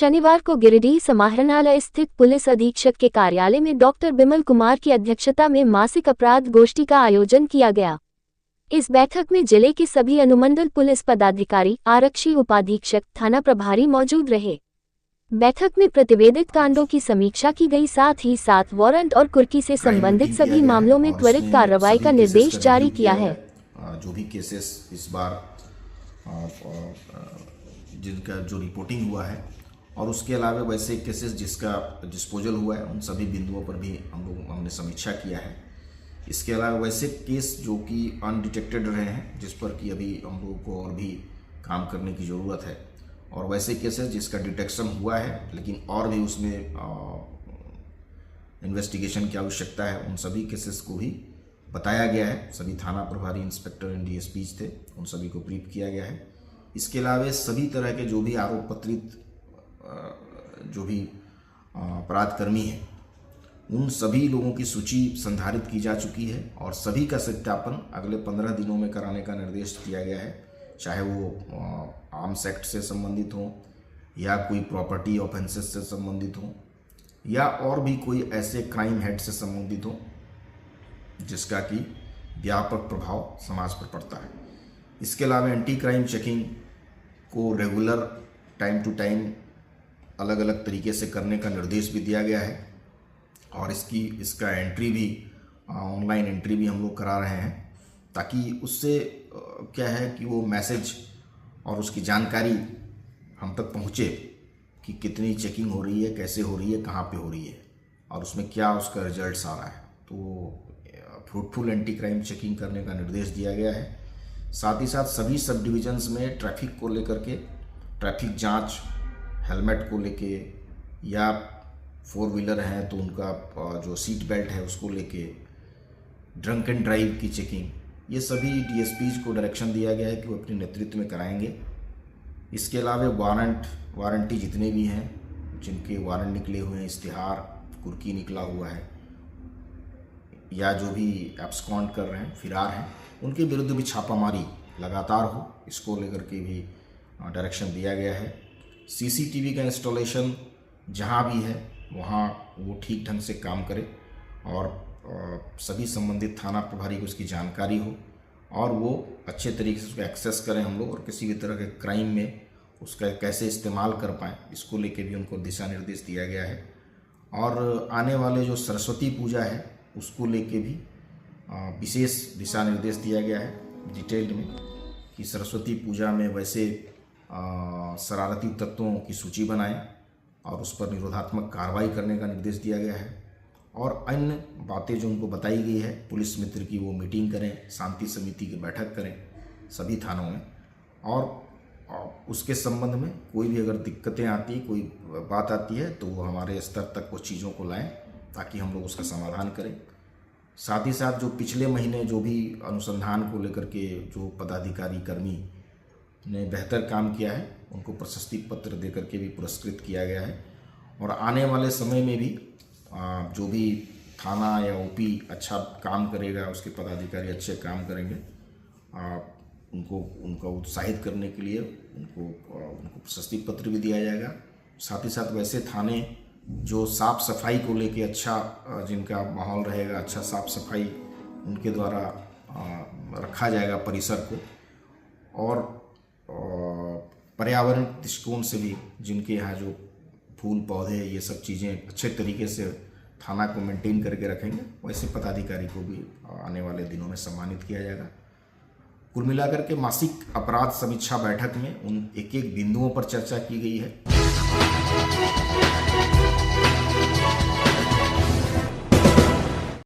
शनिवार को गिरिडीह समाहरणालय स्थित पुलिस अधीक्षक के कार्यालय में डॉक्टर बिमल कुमार की अध्यक्षता में मासिक अपराध गोष्ठी का आयोजन किया गया। इस बैठक में जिले के सभी अनुमंडल पुलिस पदाधिकारी, आरक्षी उपाधीक्षक, थाना प्रभारी मौजूद रहे। बैठक में प्रतिवेदित कांडों की समीक्षा की गई, साथ ही साथ वारंट और कुर्की से संबंधित सभी मामलों में त्वरित कार्रवाई का निर्देश जारी किया है। जो भी केसेस इस बार जिनका जो रिपोर्टिंग हुआ है और उसके अलावा वैसे केसेस जिसका डिस्पोजल हुआ है, उन सभी बिंदुओं पर भी हमने समीक्षा किया है। इसके अलावा वैसे केस जो कि अनडिटेक्टेड रहे हैं, जिस पर कि अभी हम लोगों को और भी काम करने की ज़रूरत है, और वैसे केसेस जिसका डिटेक्शन हुआ है लेकिन और भी उसमें इन्वेस्टिगेशन की आवश्यकता है, उन सभी केसेस को भी बताया गया है। सभी थाना प्रभारी, इंस्पेक्टर एंड डीएसपीज थे, उन सभी को ब्रीफ किया गया है। इसके अलावा सभी तरह के जो भी आरोप पत्रित जो भी अपराध कर्मी हैं, उन सभी लोगों की सूची संधारित की जा चुकी है और सभी का सत्यापन अगले 15 दिनों में कराने का निर्देश दिया गया है। चाहे वो आर्म्स एक्ट से संबंधित हो या कोई प्रॉपर्टी ऑफेंसेस से संबंधित हो या और भी कोई ऐसे क्राइम हेड से संबंधित हो जिसका कि व्यापक प्रभाव समाज पर पड़ता है। इसके अलावा एंटी क्राइम चेकिंग को रेगुलर टाइम टू टाइम अलग अलग तरीके से करने का निर्देश भी दिया गया है और इसका एंट्री भी, ऑनलाइन एंट्री भी हम लोग करा रहे हैं, ताकि उससे क्या है कि वो मैसेज और उसकी जानकारी हम तक पहुँचे कि कितनी चेकिंग हो रही है, कैसे हो रही है, कहाँ पे हो रही है और उसमें क्या उसका रिजल्ट्स आ रहा है। तो फ्रूटफुल एंटी क्राइम चेकिंग करने का निर्देश दिया गया है। साथ ही साथ सभी सब डिविजन्स में ट्रैफिक को लेकर के, ट्रैफिक जांच, हेलमेट को लेके या 4 व्हीलर हैं तो उनका जो सीट बेल्ट है उसको लेके, ड्रंक एंड ड्राइव की चेकिंग, ये सभी डीएसपीज को डायरेक्शन दिया गया है कि वो अपने नेतृत्व में कराएंगे। इसके अलावा वारंटी जितने भी हैं, जिनके वारंट निकले हुए हैं, इश्तिहार, कुर्की निकला हुआ है या जो भी एब्सकॉन्ड कर रहे हैं, फिरार हैं, उनके विरुद्ध भी छापामारी लगातार हो, इसको लेकर के भी डायरेक्शन दिया गया है। सीसीटीवी का इंस्टॉलेशन जहां भी है वहां वो ठीक ढंग से काम करे और सभी संबंधित थाना प्रभारी को उसकी जानकारी हो और वो अच्छे तरीके से उसको एक्सेस करें हम लोग, और किसी भी तरह के क्राइम में उसका कैसे इस्तेमाल कर पाएँ, इसको लेके भी उनको दिशा निर्देश दिया गया है। और आने वाले जो सरस्वती पूजा है उसको लेके भी विशेष दिशा निर्देश दिया गया है डिटेल्ड में, कि सरस्वती पूजा में वैसे शरारती तत्वों की सूची बनाएं और उस पर निरोधात्मक कार्रवाई करने का निर्देश दिया गया है। और अन्य बातें जो उनको बताई गई है, पुलिस मित्र की वो मीटिंग करें, शांति समिति की बैठक करें सभी थानों में, और उसके संबंध में कोई भी अगर दिक्कतें आती, कोई बात आती है तो वो हमारे स्तर तक वो चीज़ों को लाएं ताकि हम लोग उसका समाधान करें। साथ ही साथ जो पिछले महीने जो भी अनुसंधान को लेकर के जो पदाधिकारी कर्मी ने बेहतर काम किया है, उनको प्रशस्ति पत्र दे करके भी पुरस्कृत किया गया है। और आने वाले समय में भी जो भी थाना या ओपी अच्छा काम करेगा, उसके पदाधिकारी अच्छे काम करेंगे, उनको उत्साहित करने के लिए उनको प्रशस्ति पत्र भी दिया जाएगा। साथ ही साथ वैसे थाने जो साफ़ सफाई को लेके अच्छा, जिनका माहौल रहेगा, अच्छा साफ़ सफाई उनके द्वारा रखा जाएगा परिसर को, और पर्यावरण दृष्टिकोण से भी जिनके यहाँ जो फूल पौधे ये सब चीज़ें अच्छे तरीके से थाना को मेंटेन करके रखेंगे, वैसे पदाधिकारी को भी आने वाले दिनों में सम्मानित किया जाएगा। कुल मिलाकर के मासिक अपराध समीक्षा बैठक में उन एक एक बिंदुओं पर चर्चा की गई है।